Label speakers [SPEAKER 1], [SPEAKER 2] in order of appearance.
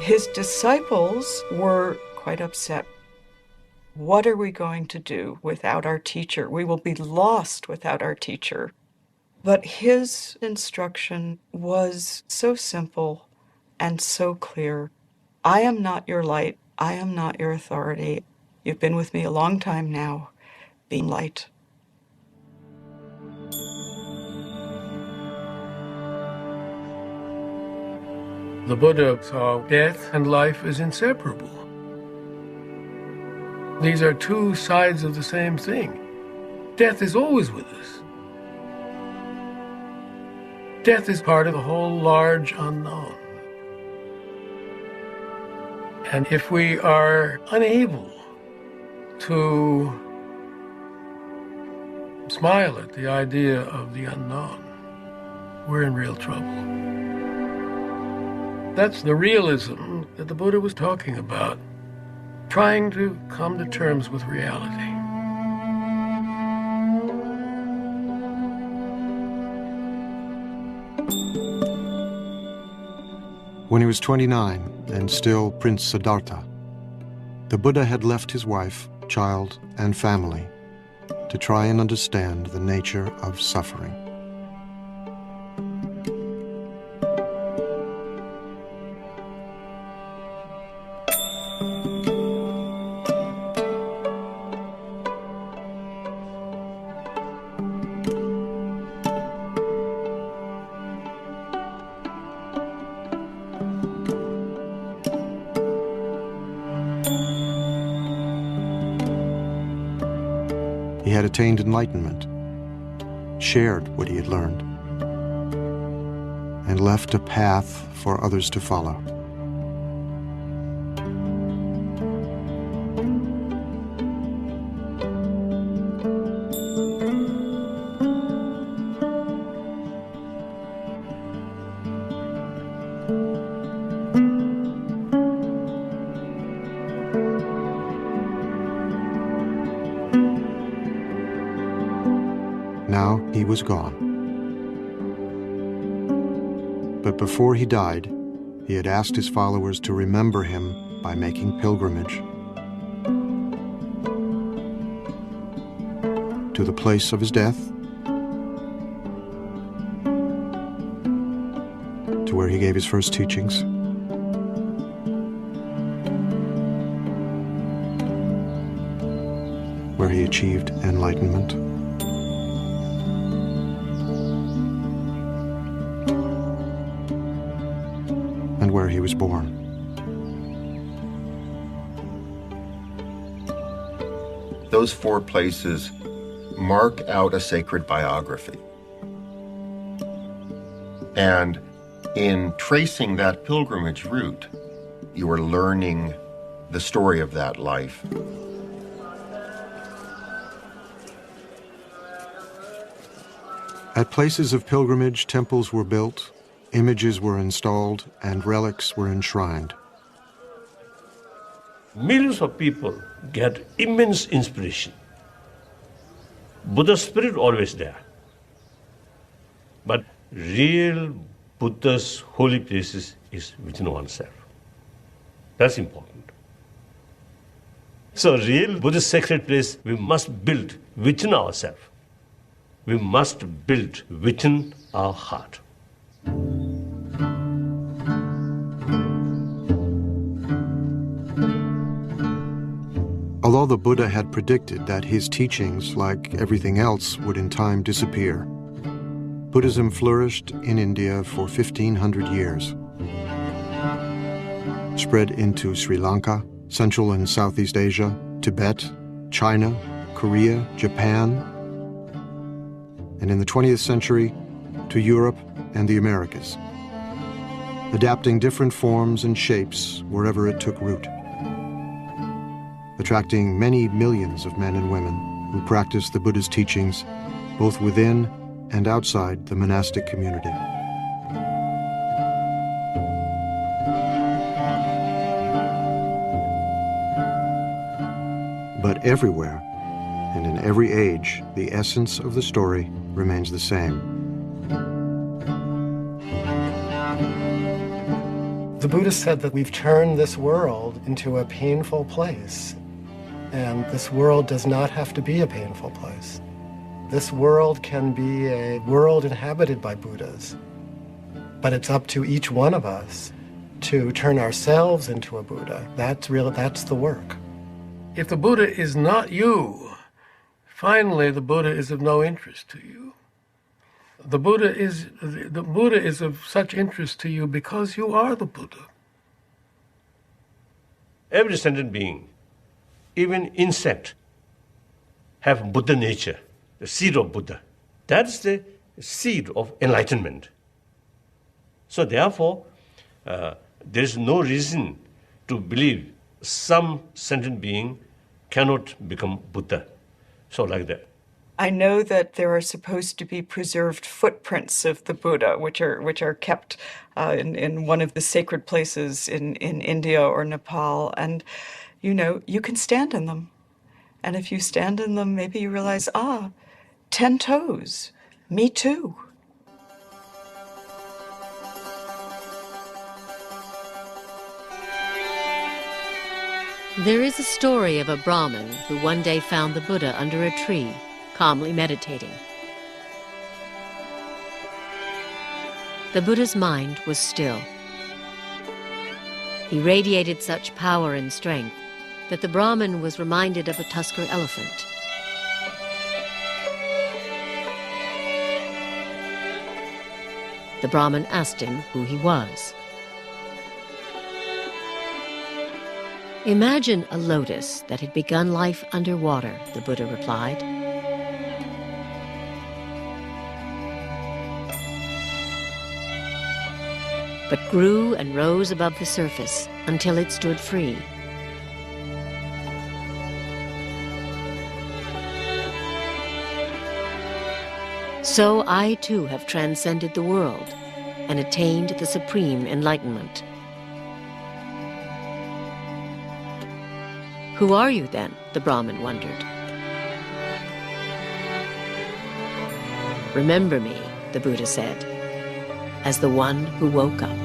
[SPEAKER 1] His disciples were quite upset. What are we going to do without our teacher? We will be lost without our teacher. But his instruction was so simple and so clear. I am not your light. I am not your authority. You've been with me a long time now. Be light.
[SPEAKER 2] The Buddha saw death and life as inseparable. These are two sides of the same thing. Death is always with us. Death is part of the whole large unknown. And if we are unable to smile at the idea of the unknown, we're in real trouble. That's the realism that the Buddha was talking about, trying to come to terms with reality.
[SPEAKER 3] When he was 29 and still Prince Siddhartha, the Buddha had left his wife, child, and family to try and understand the nature of suffering. He had attained enlightenment, shared what he had learned, and left a path for others to follow. Now he was gone. But before he died, he had asked his followers to remember him by making pilgrimage to the place of his death, to where he gave his first teachings, where he achieved enlightenment, and where he was born.
[SPEAKER 4] Those four places mark out a sacred biography. And in tracing that pilgrimage route, you are learning the story of that life.
[SPEAKER 3] At places of pilgrimage, temples were built, images were installed, and relics were enshrined.
[SPEAKER 5] Millions of people get immense inspiration. Buddha's spirit always there. But real Buddha's holy places is within oneself. That's important. So real Buddhist sacred place we must build within ourselves. We must build within our heart.
[SPEAKER 3] Although the Buddha had predicted that his teachings, like everything else, would in time disappear, Buddhism flourished in India for 1,500 years. Spread into Sri Lanka, Central and Southeast Asia, Tibet, China, Korea, Japan, and in the 20th century, to Europe and the Americas, adapting different forms and shapes wherever it took root, attracting many millions of men and women who practiced the Buddha's teachings both within and outside the monastic community. But everywhere, and in every age, the essence of the story remains the same.
[SPEAKER 6] The Buddha said that we've turned this world into a painful place, and this world does not have to be a painful place. This world can be a world inhabited by Buddhas, but it's up to each one of us to turn ourselves into a Buddha. That's the work.
[SPEAKER 2] If the Buddha is not you, finally the Buddha is of no interest to you. The Buddha is of such interest to you because you are the Buddha.
[SPEAKER 5] Every sentient being, even insect, have Buddha nature, the seed of Buddha. That's the seed of enlightenment. So therefore, there is no reason to believe some sentient being cannot become Buddha. So like that.
[SPEAKER 1] I know that there are supposed to be preserved footprints of the Buddha, which are kept in one of the sacred places in India or Nepal. And, you can stand in them. And if you stand in them, maybe you realize, 10 toes, me too.
[SPEAKER 7] There is a story of a Brahmin who one day found the Buddha under a tree, calmly meditating. The Buddha's mind was still. He radiated such power and strength that the Brahmin was reminded of a tusker elephant. The Brahmin asked him who he was. Imagine a lotus that had begun life underwater, the Buddha replied. But grew and rose above the surface until it stood free. So I too have transcended the world and attained the supreme enlightenment. Who are you then? The Brahmin wondered. Remember me, the Buddha said, as the one who woke up.